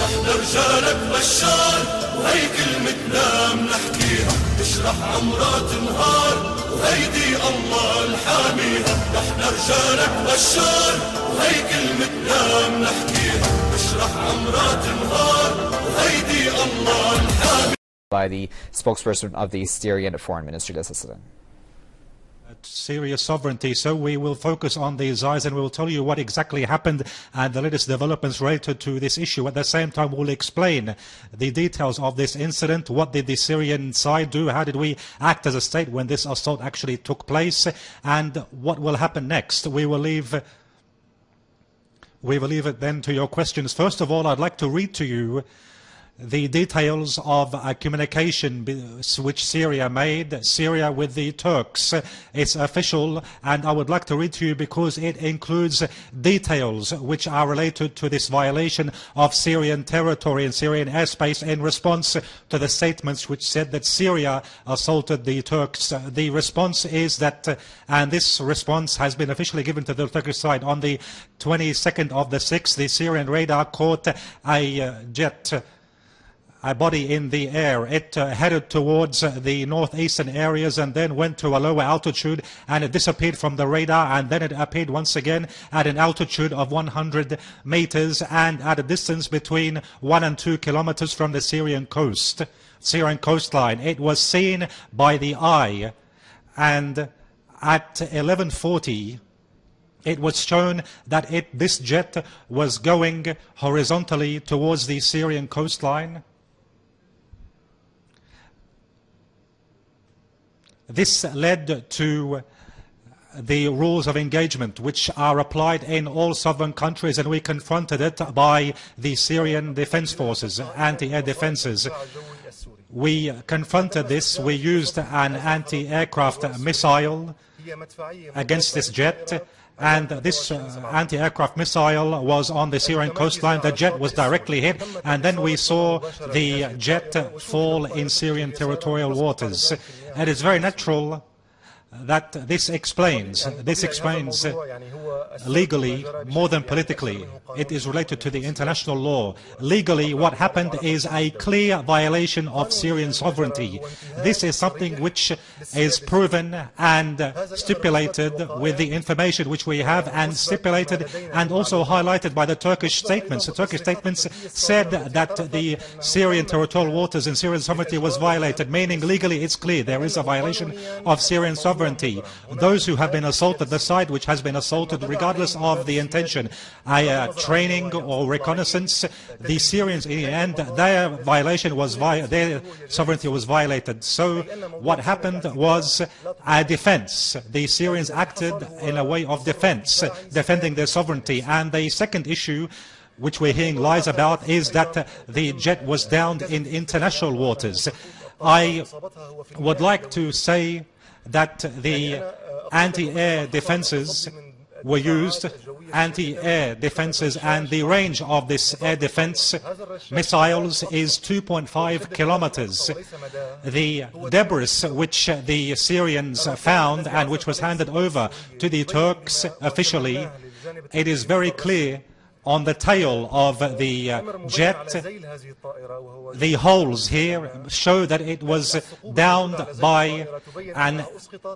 نحن رجالك بشار وهي كلمتنا منحكيها تشرح عمرات نهار وهيدي الله الحاميها. نحن رجالك بشار وهي كلمتنا منحكيها تشرح عمرات نهار وهيدي الله الحاميها. By the spokesperson of the Syrian Foreign Ministry. Let's listen. Syria's sovereignty, so we will focus on these eyes and we will tell you what exactly happened and the latest developments related to this issue. At the same time, we'll explain the details of this incident. What did the Syrian side do? How did we act as a state when this assault actually took place? And what will happen next? We will leave it then to your questions. First of all, I'd like to read to you the details of a communication which Syria made, Syria with the Turks. It's official, and I would like to read to you because it includes details which are related to this violation of Syrian territory and Syrian airspace in response to the statements which said that Syria assaulted the Turks. The response is that, and this response has been officially given to the Turkish side, on the 22nd of the 6th, the Syrian radar caught a body in the air. It headed towards the northeastern areas and then went to a lower altitude, and it disappeared from the radar, and then it appeared once again at an altitude of 100 meters and at a distance between 1 and 2 kilometers from the Syrian coastline. It was seen by the eye, and at 11:40 it was shown that this jet was going horizontally towards the Syrian coastline. This led to the rules of engagement which are applied in all sovereign countries, and we confronted it by the Syrian defense forces, anti-air defenses. We confronted this. We used an anti-aircraft missile against this jet, and this anti-aircraft missile was on the Syrian coastline. The jet was directly hit, and then we saw the jet fall in Syrian territorial waters. It is very natural that this explains legally more than politically. It is related to the international law. Legally, what happened is a clear violation of Syrian sovereignty. This is something which is proven and stipulated with the information which we have, and stipulated and also highlighted by the Turkish statements. The Turkish statements said that the Syrian territorial waters and Syrian sovereignty was violated, meaning legally it's clear there is a violation of Syrian sovereignty. Those who have been assaulted, the side which has been assaulted, regardless of the intention, training or reconnaissance, the Syrians in the end, their sovereignty was violated. So what happened was a defense. The Syrians acted in a way of defense, defending their sovereignty. And the second issue which we're hearing lies about is that the jet was downed in international waters. I would like to say that the anti-air defenses were used, anti-air defenses, and the range of this air defense missiles is 2.5 kilometers. The debris which the Syrians found and which was handed over to the Turks officially, it is very clear on the tail of the jet. The holes here show that it was downed by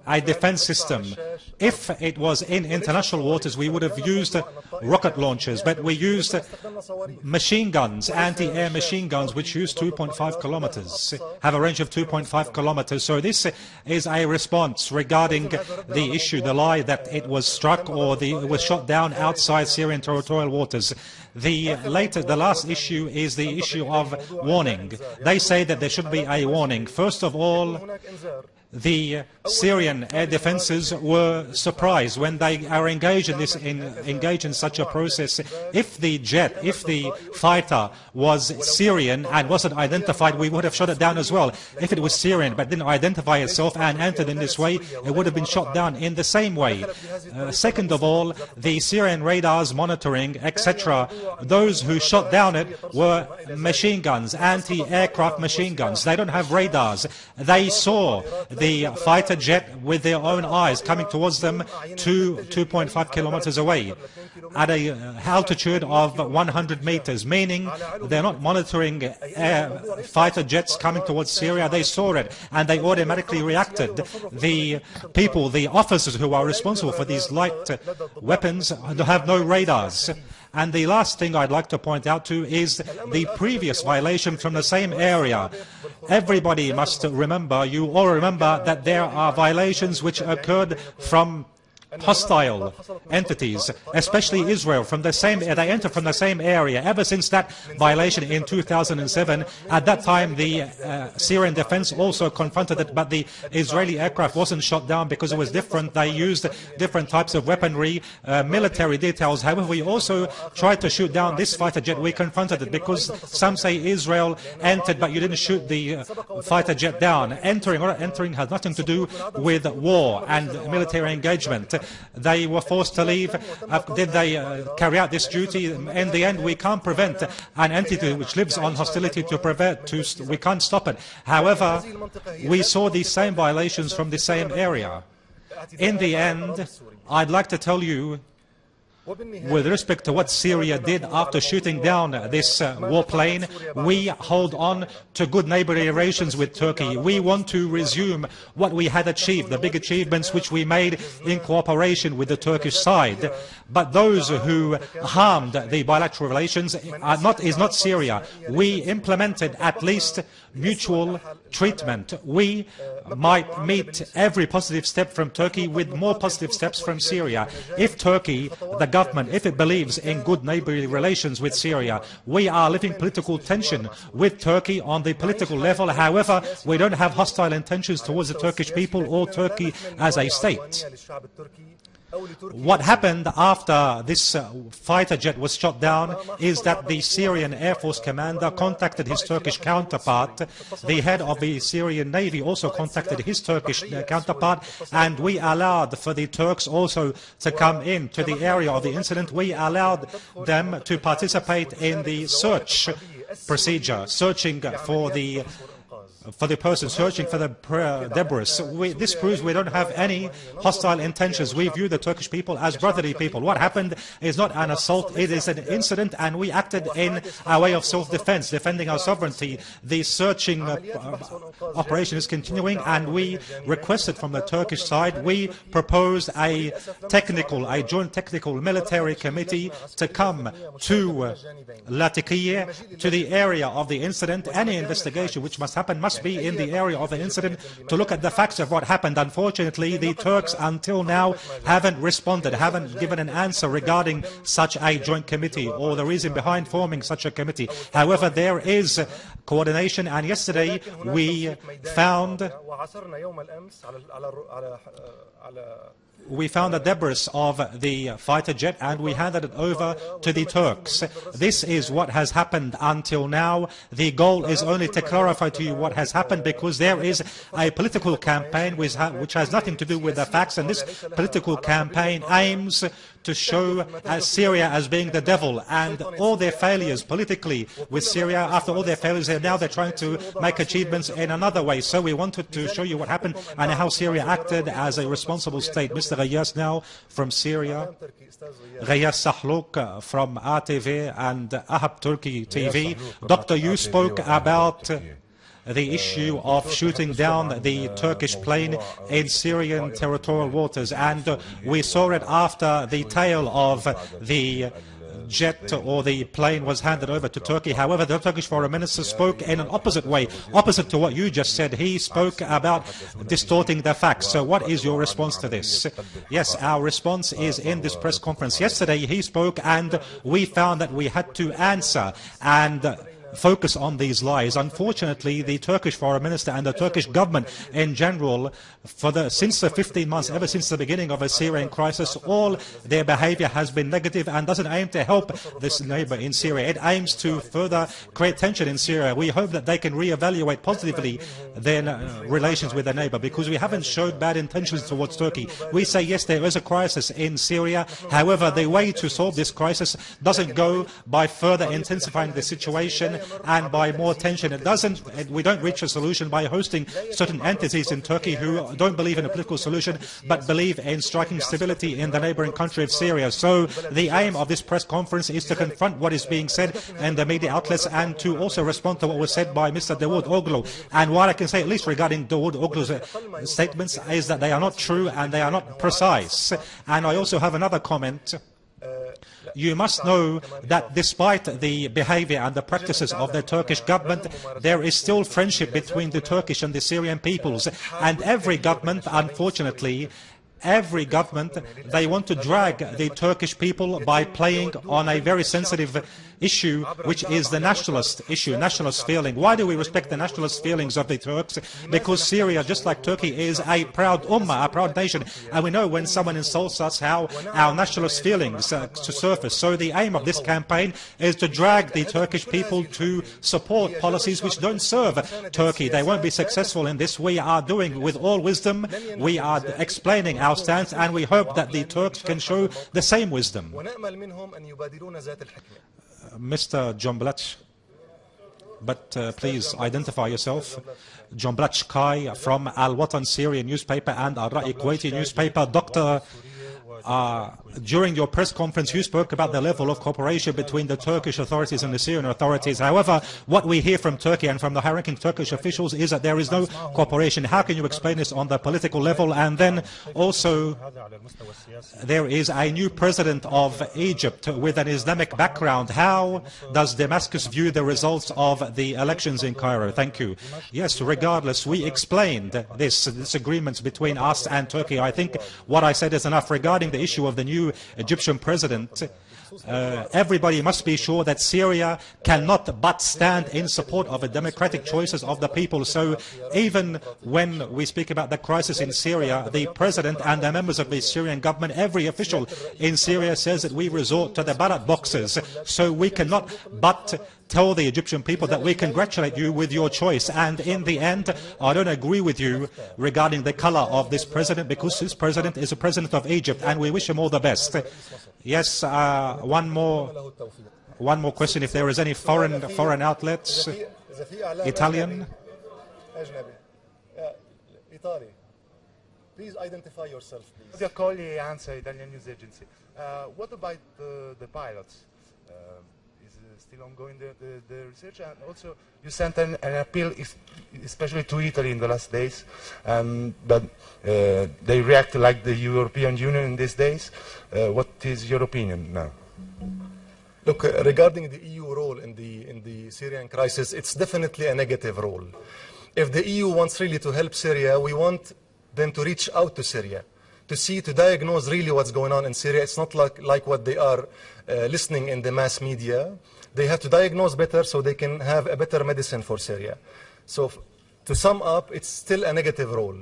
a defense system. If it was in international waters, we would have used rocket launchers, but we used machine guns, anti-air machine guns, which use 2.5 kilometers, have a range of 2.5 kilometers. So this is a response regarding the issue, the lie that it was struck or it was shot down outside Syrian territorial waters. The last issue is the issue of warning. They say that there should be a warning. First of all, the Syrian air defenses were surprised when they are engaged in such a process. If the jet, if the fighter was Syrian and wasn't identified, we would have shot it down as well. If it was Syrian but didn't identify itself and entered in this way, it would have been shot down in the same way. Second of all, the Syrian radars monitoring, etc., those who shot down it were machine guns, anti-aircraft machine guns. They don't have radars. They saw the the fighter jet with their own eyes coming towards them 2.5 kilometers away at an altitude of 100 meters, meaning they're not monitoring fighter jets coming towards Syria. They saw it and they automatically reacted. The people, the officers who are responsible for these light weapons have no radars. And the last thing I'd like to point out to is the previous violation from the same area. Everybody must remember, you all remember, that there are violations which occurred from hostile entities, especially Israel, from the same, they enter from the same area. Ever since that violation in 2007, at that time the Syrian defense also confronted it, but the Israeli aircraft wasn't shot down because it was different. They used different types of weaponry, military details. However, we also tried to shoot down this fighter jet. We confronted it because some say Israel entered, but you didn't shoot the fighter jet down. Entering or not entering has nothing to do with war and military engagement. They were forced to leave. Did they carry out this duty? In the end, we can't prevent an entity which lives on hostility we can't stop it. However, we saw these same violations from the same area. In the end, I'd like to tell you, with respect to what Syria did after shooting down this warplane, we hold on to good neighborly relations with Turkey. We want to resume what we had achieved, the big achievements which we made in cooperation with the Turkish side. But those who harmed the bilateral relations is not Syria. We implemented at least mutual treatment. We might meet every positive step from Turkey with more positive steps from Syria. If Turkey, the government, if it believes in good neighborly relations with Syria, we are living political tension with Turkey on the political level. However, we don't have hostile intentions towards the Turkish people or Turkey as a state. What happened after this fighter jet was shot down is that the Syrian Air Force commander contacted his Turkish counterpart. The head of the Syrian Navy also contacted his Turkish counterpart, and we allowed for the Turks also to come in to the area of the incident. We allowed them to participate in the search procedure, searching for the person, searching for the debris. This proves we don't have any hostile intentions. We view the Turkish people as brotherly people. What happened is not an assault, it is an incident, and we acted in a way of self-defense, defending our sovereignty. The searching operation is continuing, and we requested from the Turkish side, we proposed a joint technical military committee to come to Latakia, to the area of the incident. Any investigation which must happen must be in the area of the incident to look at the facts of what happened. Unfortunately, the Turks until now haven't responded, haven't given an answer regarding such a joint committee or the reason behind forming such a committee. However, there is coordination, and yesterday we found the debris of the fighter jet and we handed it over to the Turks. This is what has happened until now. The goal is only to clarify to you what has happened, because there is a political campaign which has nothing to do with the facts, and this political campaign aims to show Syria as being the devil, and all their failures politically with Syria, after all their failures, now they're trying to make achievements in another way. So we wanted to show you what happened and how Syria acted as a responsible state. Mr. Ghayas now from Syria. Ghayas Sahluk from RTV and Ahab Turkey TV. Doctor, you spoke about the issue of shooting down the Turkish plane in Syrian territorial waters, and we saw it after the tail of the jet or the plane was handed over to Turkey. However, the Turkish foreign minister spoke in an opposite way, opposite to what you just said. He spoke about distorting the facts. So what is your response to this? Yes, our response is in this press conference. Yesterday he spoke and we found that we had to answer and focus on these lies. Unfortunately, the Turkish foreign minister and the Turkish government in general, since the 15 months, ever since the beginning of the Syrian crisis, all their behavior has been negative and doesn't aim to help this neighbor in Syria. It aims to further create tension in Syria. We hope that they can reevaluate positively their relations with their neighbor, because we haven't showed bad intentions towards Turkey. We say, yes, there is a crisis in Syria. However, the way to solve this crisis doesn't go by further intensifying the situation and by more tension. We don't reach a solution by hosting certain entities in Turkey who don't believe in a political solution, but believe in striking stability in the neighboring country of Syria. So the aim of this press conference is to confront what is being said in the media outlets and to also respond to what was said by Mr. Dawood Oglu. And what I can say, at least regarding Dawood Oglu's statements, is that they are not true and they are not precise. And I also have another comment. You must know that despite the behavior and the practices of the Turkish government, there is still friendship between the Turkish and the Syrian peoples. And every government, unfortunately, they want to drag the Turkish people by playing on a very sensitive issue, which is the nationalist issue, nationalist feeling. Why do we respect the nationalist feelings of the Turks? Because Syria, just like Turkey, is a proud ummah, a proud nation. And we know when someone insults us how our nationalist feelings to surface. So the aim of this campaign is to drag the Turkish people to support policies which don't serve Turkey. They won't be successful in this. We are doing with all wisdom. We are explaining our stance, and we hope that the Turks can show the same wisdom. Mr. John Blatch, but please identify yourself. John Blatch Kai from Al Watan Syrian newspaper and Al Ra'i Kuwaiti newspaper. Doctor, during your press conference you spoke about the level of cooperation between the Turkish authorities and the Syrian authorities. However, what we hear from Turkey and from the high-ranking Turkish officials is that there is no cooperation. How can you explain this on the political level? And then also there is a new president of Egypt with an Islamic background. How does Damascus view the results of the elections in Cairo? Thank you. Yes, regardless, we explained this disagreements between us and Turkey. I think what I said is enough. Regarding the issue of the new Egyptian president, everybody must be sure that Syria cannot but stand in support of the democratic choices of the people. So even when we speak about the crisis in Syria, the president and the members of the Syrian government, every official in Syria says that we resort to the ballot boxes. So we cannot but tell the Egyptian people that we congratulate you with your choice. And in the end, I don't agree with you regarding the color of this president, because this president is a president of Egypt and we wish him all the best. Yes, one more question. If there is any foreign outlets, Italian. Please identify yourself, please. Accoglie ANSA, Italian news agency. What about the pilots? Is still ongoing the research? And also, you sent an appeal, especially to Italy in the last days, but they react like the European Union in these days. What is your opinion now? Look, regarding the EU role in the Syrian crisis, it's definitely a negative role. If the EU wants really to help Syria, we want them to reach out to Syria, to diagnose really what's going on in Syria. It's not like what they are listening in the mass media. They have to diagnose better so they can have a better medicine for Syria. So to sum up, it's still a negative role.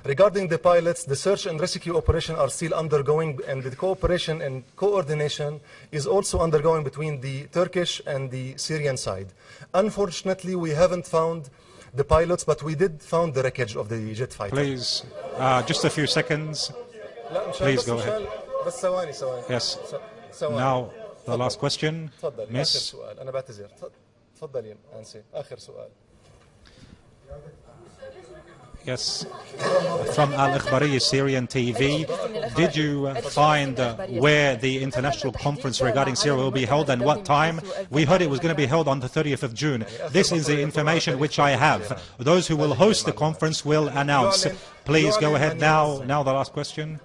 Regarding the pilots, the search and rescue operation are still undergoing, and the cooperation and coordination is also undergoing between the Turkish and the Syrian side. Unfortunately, we haven't found the pilots, but we did found the wreckage of the jet fighter. Please, just a few seconds. Please go ahead. Yes. Now, the last question, Miss. Yes, from Al Ikhbariya Syrian TV, did you find where the international conference regarding Syria will be held and what time? We heard it was going to be held on the 30th of June. This is the information which I have. Those who will host the conference will announce. Please go ahead now. Now the last question.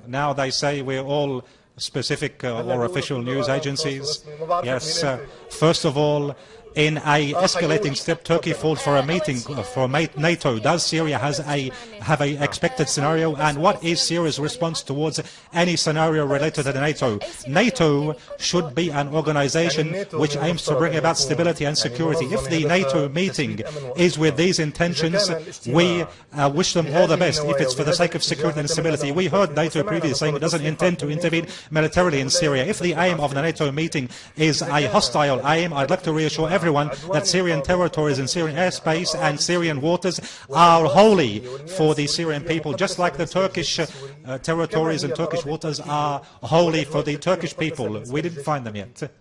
Now they say we're all specific or official news agencies. Yes, first of all, in a escalating step, Turkey called for a meeting for NATO. Does Syria have a expected scenario? And what is Syria's response towards any scenario related to the NATO? NATO should be an organization which aims to bring about stability and security. If the NATO meeting is with these intentions, we wish them all the best if it's for the sake of security and stability. We heard NATO previously saying it doesn't intend to intervene militarily in Syria. If the aim of the NATO meeting is a hostile aim, I'd like to reassure everyone that Syrian territories and Syrian airspace and Syrian waters are holy for the Syrian people, just like the Turkish territories and Turkish waters are holy for the Turkish people. We didn't find them yet.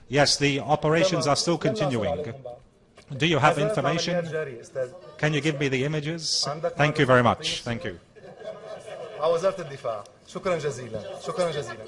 Yes, the operations are still continuing. Do you have information? Can you give me the images? Thank you very much. Thank you. وزارة الدفاع. شكرا جزيلا. شكرا جزيلا.